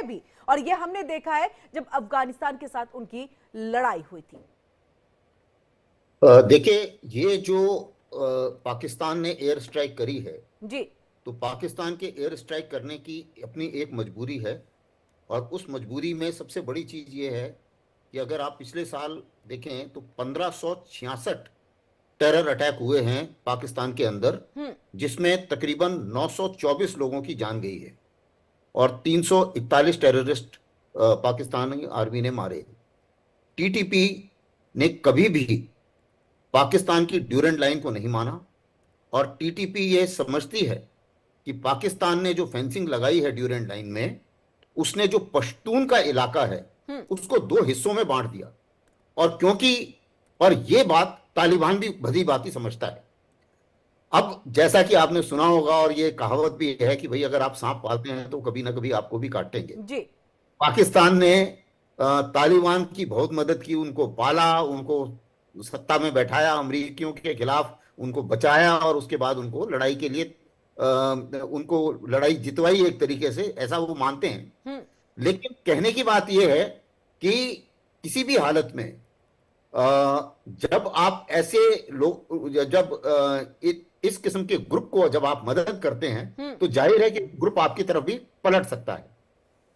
है भी, और ये हमने देखा है जब अफगानिस्तान के साथ उनकी लड़ाई हुई थी। देखिए, ये जो पाकिस्तान ने एयर स्ट्राइक करी है, जी। तो पाकिस्तान के एयर स्ट्राइक करने की अपनी एक मजबूरी है। और उस मजबूरी में सबसे बड़ी चीज ये है कि अगर आप पिछले साल देखें तो 1566 टेरर अटैक हुए हैं पाकिस्तान के अंदर, हम्म। जिसमें तकरीबन 924 लोगों की जान गई है और 341 टेररिस्ट पाकिस्तानी आर्मी ने मारे। टीटीपी ने कभी भी पाकिस्तान की ड्यूरेंट लाइन को नहीं माना, और टीटीपी ये समझती है कि पाकिस्तान ने जो फेंसिंग लगाई है ड्यूरेंट लाइन में, उसने जो पश्तून का इलाका है हम्म। उसको दो हिस्सों में बांट दिया। और क्योंकि और ये बात तालिबान भी भली भांति समझता है। अब जैसा कि आपने सुना होगा, और ये कहावत भी है कि भाई अगर आप सांप पालते हैं तो कभी ना कभी आपको भी काटेंगे। जी। पाकिस्तान ने तालिबान की बहुत मदद की, उनको पाला, उनको सत्ता में बैठाया, अमरीकियों के खिलाफ उनको बचाया, और उसके बाद उनको लड़ाई के लिए उनको लड़ाई जितवाई एक तरीके से, ऐसा वो मानते हैं। हम्म। लेकिन कहने की बात यह है कि किसी भी हालत में जब आप ऐसे लोग, जब इस किस्म के ग्रुप को जब आप मदद करते हैं, हम्म। तो जाहिर है कि ग्रुप आपकी तरफ भी पलट सकता है।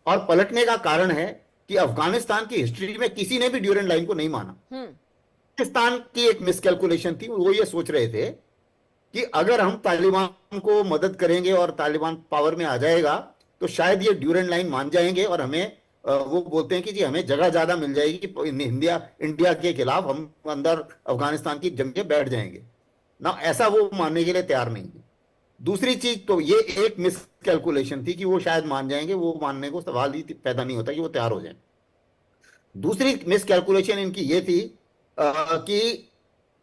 और पलटने का कारण है कि अफगानिस्तान की हिस्ट्री में किसी ने भी ड्यूरेंट लाइन को नहीं माना। हम्म। पाकिस्तान की एक मिसकैलकुलेशन थी, वो ये सोच रहे थे कि अगर हम तालिबान को मदद करेंगे और तालिबान पावर में आ जाएगा तो शायद ये ड्यूरेंट लाइन मान जाएंगे, और हमें वो बोलते हैं कि जी हमें जगह ज्यादा मिल जाएगी कि इंडिया इंडिया के खिलाफ हम अंदर अफगानिस्तान की जंग में बैठ जाएंगे ना। ऐसा वो मानने के लिए तैयार नहीं है। दूसरी चीज तो ये एक मिस कैलकुलेशन थी कि वो शायद मान जाएंगे, वो मानने को सवाल ही पैदा नहीं होता कि वो तैयार हो जाए। दूसरी मिस कैलकुलेशन इनकी ये थी कि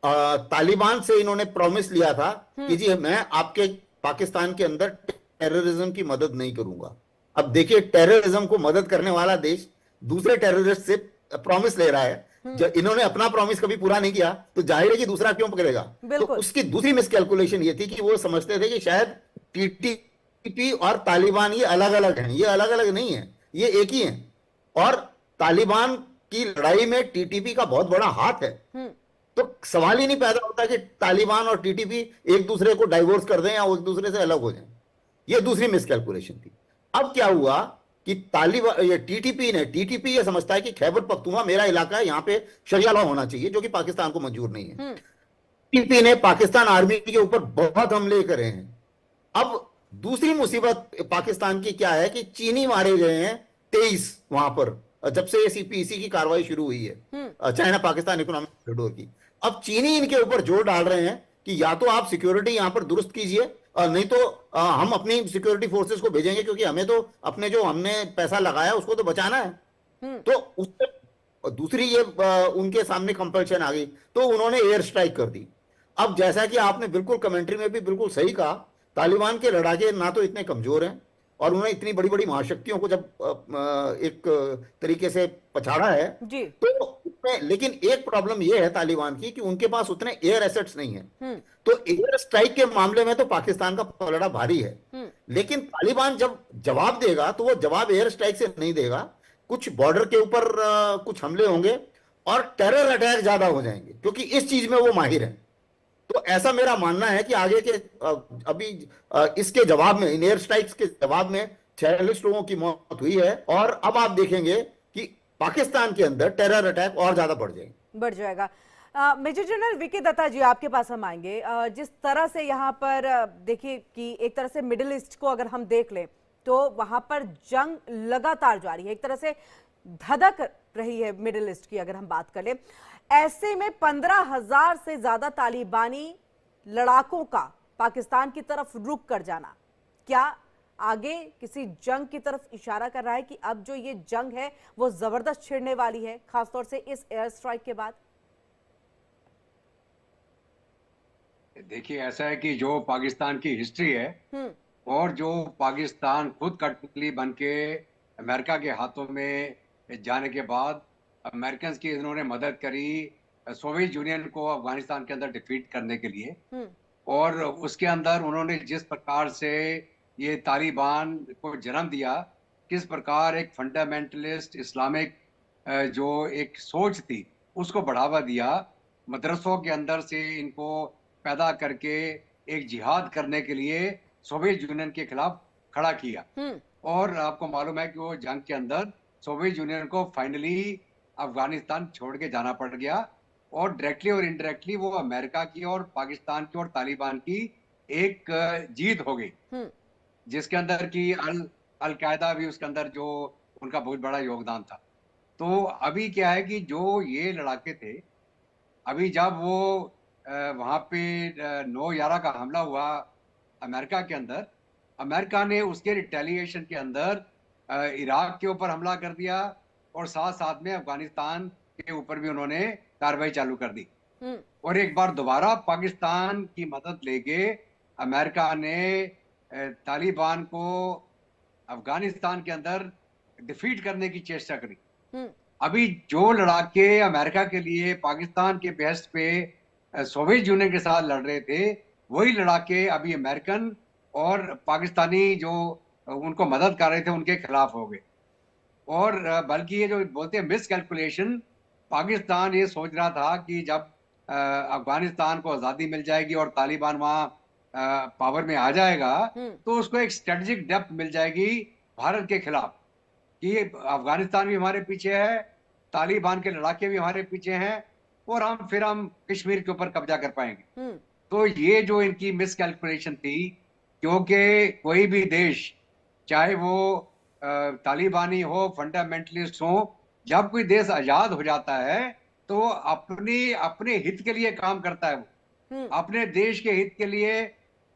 तालिबान से इन्होंने प्रॉमिस लिया था कि हम्म। जी मैं आपके पाकिस्तान के अंदर टेररिज्म की मदद नहीं करूंगा। अब देखिए, टेररिज्म को मदद करने वाला देश दूसरे टेररिस्ट से प्रॉमिस ले रहा है। हम्म। जब इन्होंने अपना प्रॉमिस कभी पूरा नहीं किया तो जाहिर है कि दूसरा क्यों पकड़ेगा। तो बिल्कुल। उसकी दूसरी मिसकैलकुलेशन ये थी कि वो समझते थे कि शायद टीटीपी और तालिबान ये अलग अलग हैं। ये अलग अलग नहीं है, ये एक ही हैं। और तालिबान की लड़ाई में टीटीपी का बहुत बड़ा हाथ है। हम्म। तो सवाल ही नहीं पैदा होता कि तालिबान और टीटीपी एक दूसरे को डाइवोर्स कर दें या एक दूसरे से अलग हो जाएं। ये दूसरी मिसकैलकुलेशन थी। अब क्या हुआ कि तालिबान, ये टीटीपी ये समझता है कि खैबर पख्तूनख्वा मेरा इलाका है, यहां पे शरिया लॉ होना चाहिए, जो कि पाकिस्तान को मंजूर नहीं है। हम्म। टीटीपी ने पाकिस्तान आर्मी के ऊपर बहुत हमले करे हैं। अब दूसरी मुसीबत पाकिस्तान की क्या है कि चीनी मारे गए हैं 23 वहां पर, जब से सीपीईसी की कार्रवाई शुरू हुई हम्म। है, चाइना पाकिस्तान इकोनॉमिक कॉरिडोर की। अब चीनी इनके ऊपर जोर डाल रहे हैं कि या तो आप सिक्योरिटी यहां पर दुरुस्त कीजिए, नहीं तो हम अपनी सिक्योरिटी फोर्सेस को भेजेंगे, क्योंकि हमें तो अपने जो हमने पैसा लगाया उसको तो बचाना है। हम्म। तो उससे दूसरी ये उनके सामने कंपल्शन आ गई, तो उन्होंने एयर स्ट्राइक कर दी। अब जैसा कि आपने बिल्कुल कमेंट्री में भी बिल्कुल सही कहा, तालिबान के लड़ाके ना तो इतने कमजोर हैं, और उन्होंने इतनी बड़ी बड़ी महाशक्तियों को जब एक तरीके से पछाड़ा है, जी। तो उसमें लेकिन एक प्रॉब्लम यह है तालिबान की कि उनके पास उतने एयर एसेट्स नहीं है। हम्म। तो एयर स्ट्राइक के मामले में तो पाकिस्तान का पलड़ा भारी है। हम्म। लेकिन तालिबान जब जवाब देगा तो वो जवाब एयर स्ट्राइक से नहीं देगा। कुछ बॉर्डर के ऊपर कुछ हमले होंगे और टेरर अटैक ज्यादा हो जाएंगे, क्योंकि इस चीज में वो माहिर है। तो ऐसा मेरा मानना है कि आगे के अभी इसके जवाब में, इन एयर स्ट्राइक्स के जवाब में 46 लोगों की मौत हुई है, और अब आप देखेंगे कि पाकिस्तान के अंदर टेरर अटैक और ज्यादा बढ़ जाएंगे। बढ़ जाएगा। मेजर जनरल वीके दत्ता जी, आपके पास हम आएंगे। जिस तरह से यहाँ पर देखिए कि एक तरह से मिडिल ईस्ट को अगर हम देख लें तो वहां पर जंग लगातार जारी है, एक तरह से धधक रही है मिडिल ईस्ट की अगर हम बात करें। ऐसे में 15,000 से ज्यादा तालिबानी लड़ाकों का पाकिस्तान की तरफ रुक कर जाना, क्या आगे किसी जंग की तरफ इशारा कर रहा है कि अब जो ये जंग है वो जबरदस्त छिड़ने वाली है, खासतौर से इस एयर स्ट्राइक के बाद? देखिए, ऐसा है कि जो पाकिस्तान की हिस्ट्री है हम्म। और जो पाकिस्तान खुद कठपुतली बन के अमेरिका के हाथों में जाने के बाद अमेरिकन की इन्होंने मदद करी सोवियत यूनियन को अफगानिस्तान के अंदर डिफीट करने के लिए। हम्म। और उसके अंदर उन्होंने जिस प्रकार से ये तालिबान को जन्म दिया किस प्रकार एक फंडामेंटलिस्ट इस्लामिक जो एक सोच थी उसको बढ़ावा दिया, मदरसों के अंदर से इनको पैदा करके एक जिहाद करने के लिए सोवियत यूनियन के खिलाफ खड़ा किया। और आपको मालूम है कि वो जंग के अंदर सोवियत यूनियन को फाइनली अफगानिस्तान छोड़ के जाना पड़ गया, और डायरेक्टली और इनडायरेक्टली वो अमेरिका की और पाकिस्तान की और तालिबान की एक जीत हो गई, जिसके अंदर की अल कायदा भी उसके अंदर जो उनका बहुत बड़ा योगदान था। तो अभी क्या है कि जो ये लड़ाके थे, अभी जब वो वहां पे 9/11 का हमला हुआ अमेरिका के अंदर, अमेरिका ने उसके रिटेलिएशन के अंदर इराक के ऊपर हमला कर दिया, और साथ साथ में अफगानिस्तान के ऊपर भी उन्होंने कार्रवाई चालू कर दी। और एक बार दोबारा पाकिस्तान की मदद लेके अमेरिका ने तालिबान को अफगानिस्तान के अंदर डिफीट करने की चेष्टा करी। अभी जो लड़ाके अमेरिका के लिए पाकिस्तान के बेस्ट पे सोवियत यूनियन के साथ लड़ रहे थे, वही लड़ाके अभी अमेरिकन और पाकिस्तानी जो उनको मदद कर रहे थे उनके खिलाफ हो गए। और बल्कि ये जो बोलते हैं मिस कैलकुलेशन, पाकिस्तान ये सोच रहा था कि जब अफगानिस्तान को आज़ादी मिल जाएगी और तालिबान वहाँ पावर में आ जाएगा, तो उसको एक स्ट्रेटेजिक डेप्थ मिल जाएगी भारत के खिलाफ, कि अफगानिस्तान भी हमारे पीछे है, तालिबान के लड़ाके भी हमारे पीछे हैं, और हम कश्मीर के ऊपर कब्जा कर पाएंगे। तो ये जो इनकी मिस कैलकुलेशन थी, क्योंकि कोई भी देश, चाहे वो तालिबानी हो, फंडामेंटलिस्ट हो, जब कोई देश आजाद हो जाता है तो अपने हित के लिए काम करता है, वो अपने देश के हित के लिए,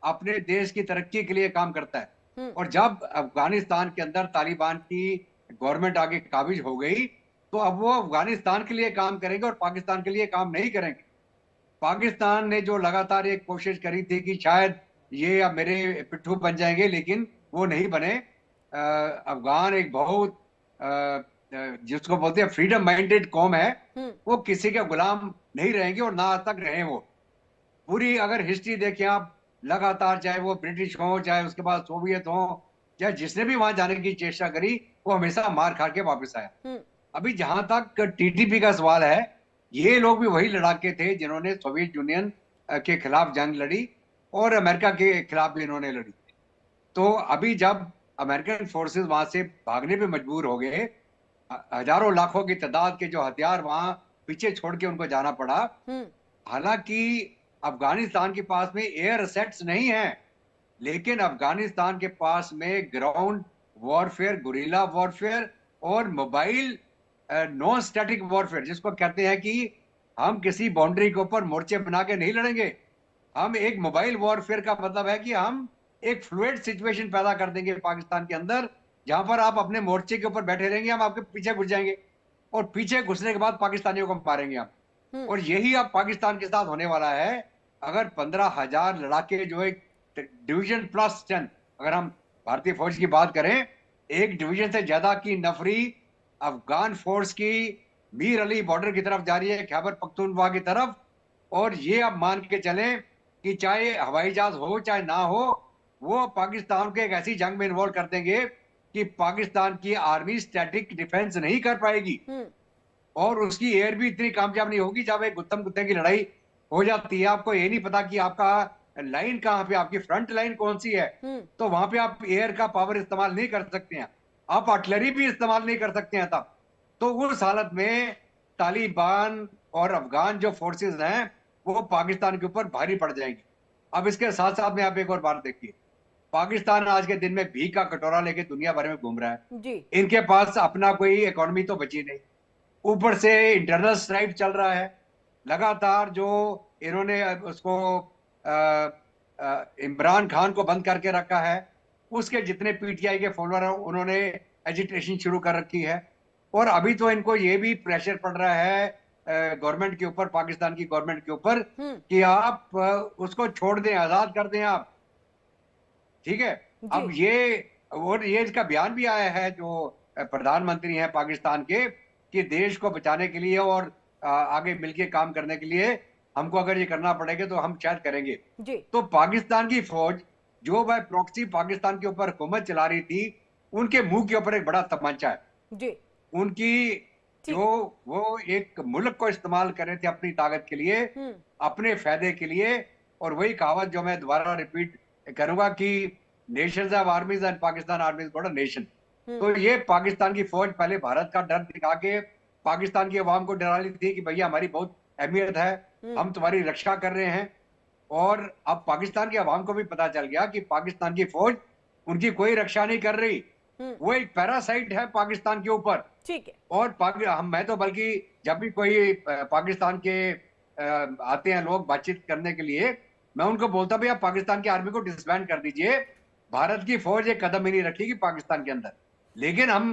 अपने देश की तरक्की के लिए काम करता है। और जब अफगानिस्तान के अंदर तालिबान की गवर्नमेंट आगे काबिज हो गई, तो अब वो अफगानिस्तान के लिए काम करेंगे और पाकिस्तान के लिए काम नहीं करेंगे। पाकिस्तान ने जो लगातार एक कोशिश करी थी कि शायद ये अब मेरे पिट्ठू बन जाएंगे, लेकिन वो नहीं बने। अफगान एक बहुत जिसको बोलते हैं फ्रीडम माइंडेड कौम है, वो किसी के गुलाम नहीं रहेंगे और ना आज तक रहे। वो पूरी अगर हिस्ट्री देखें आप, लगातार चाहे वो ब्रिटिश हो, चाहे उसके बाद सोवियत हो, चाहे जिसने भी वहां जाने की चेष्टा करी, वो हमेशा मार खा के वापस आया। अभी जहां तक टीटीपी का सवाल है, ये लोग भी वही लड़ाके थे जिन्होंने सोवियत यूनियन के खिलाफ जंग लड़ी और अमेरिका के खिलाफ भी इन्होंने लड़ी। तो अभी जब अमेरिकन फोर्सेस वहां से भागने पे मजबूर हो गए, हजारों लाखों की तादाद के जो हथियार वहां पीछे छोड़ के उनको जाना पड़ा। हालांकि अफगानिस्तान के पास में एयर असेट्स नहीं है, लेकिन अफगानिस्तान के पास में ग्राउंड वॉरफेयर, गुरिल्ला वॉरफेयर और मोबाइल नॉन स्टैटिक वॉरफेयर, जिसको कहते हैं कि हम किसी बाउंड्री के ऊपर मोर्चे बना के नहीं लड़ेंगे। हम एक मोबाइल वॉरफेयर का मतलब है कि हम एक फ्लूइड सिचुएशन पैदा कर देंगे पाकिस्तान के अंदर, जहां पर आप अपने मोर्चे के ऊपर बैठे रहेंगे, हम आपके पीछे घुस जाएंगे और पीछे घुसने के बाद पाकिस्तानियों को मारेंगे आप। और यही अब पाकिस्तान के साथ होने वाला है। अगर 15,000 लड़ाके जो एक डिवीजन प्लस 10, अगर हम भारतीय फौज की बात करें, एक डिवीजन से ज्यादा की नफरी अफगान फोर्स की मीर अली बॉर्डर की तरफ जा रही है, खैबर पख्तूनख्वा की तरफ। और ये अब मान के चलें कि चाहे हवाई जहाज हो चाहे ना हो, वो पाकिस्तान को एक ऐसी जंग में इन्वॉल्व कर देंगे कि पाकिस्तान की आर्मी स्टैटिक डिफेंस नहीं कर पाएगी और उसकी एयर भी इतनी कामयाब नहीं होगी। जब एक गुत्तम गुत्ते की लड़ाई हो जाती है, आपको ये नहीं पता कि आपका लाइन कहाँ पे, आपकी फ्रंट लाइन कौन सी है, तो वहां पे आप एयर का पावर इस्तेमाल नहीं कर सकते हैं, आप आर्टिलरी भी इस्तेमाल नहीं कर सकते हैं तब। तो उस हालत में तालिबान और अफगान जो फोर्सेस हैं वो पाकिस्तान के ऊपर भारी पड़ जाएंगी। अब इसके साथ साथ में आप एक और बात देखिए, पाकिस्तान आज के दिन में भीख का कटोरा लेके दुनिया भर में घूम रहा है जी। इनके पास अपना कोई इकोनॉमी तो बची नहीं, ऊपर से इंटरनल स्ट्राइक चल रहा है लगातार। जो इन्होंने उसको इमरान खान को बंद करके रखा है, उसके जितने पीटीआई के फॉलोअर हैं उन्होंने एजिटेशन शुरू कर रखी है। और अभी तो इनको ये भी प्रेशर पड़ रहा है गवर्नमेंट के ऊपर, पाकिस्तान की गवर्नमेंट के ऊपर, कि आप उसको छोड़ दें, आजाद कर दें आप, ठीक है। अब ये इसका बयान भी आया है जो प्रधानमंत्री हैं पाकिस्तान के, कि देश को बचाने के लिए और आगे मिलके काम करने के लिए हमको अगर ये करना पड़ेगा तो हम शायद करेंगे जी। तो पाकिस्तान की फौज जो वह प्रॉक्सी पाकिस्तान के ऊपर हुकूमत चला रही थी, उनके मुंह के ऊपर एक बड़ा तमांचा है जी। उनकी, ठीक। जो वो एक मुल्क को इस्तेमाल कर रहे थे अपनी ताकत के लिए, अपने फायदे के लिए। और वही कहावत जो मैं दोबारा रिपीट करूंगा कि Nations have आर्मीज and Pakistan आर्मीज got a nation. तो ये पाकिस्तान की फौज पहले भारत का डर दिखा के पाकिस्तान की आवाम को डरा रही थी कि भैया हमारी बहुत अहमियत है, हम तुम्हारी रक्षा कर रहे हैं। और अब पाकिस्तान की आवाम को भी पता चल गया कि पाकिस्तान की फौज उनकी कोई रक्षा नहीं कर रही, वो एक पैरासाइट है पाकिस्तान के ऊपर। ठीक है। और मैं तो बल्कि जब भी कोई पाकिस्तान के आते हैं लोग बातचीत करने के लिए, मैं उनको बोलता भैया पाकिस्तान की आर्मी को डिसबैंड कर दीजिए, भारत की फौज एक कदम ही नहीं रखेगी पाकिस्तान के अंदर। लेकिन हम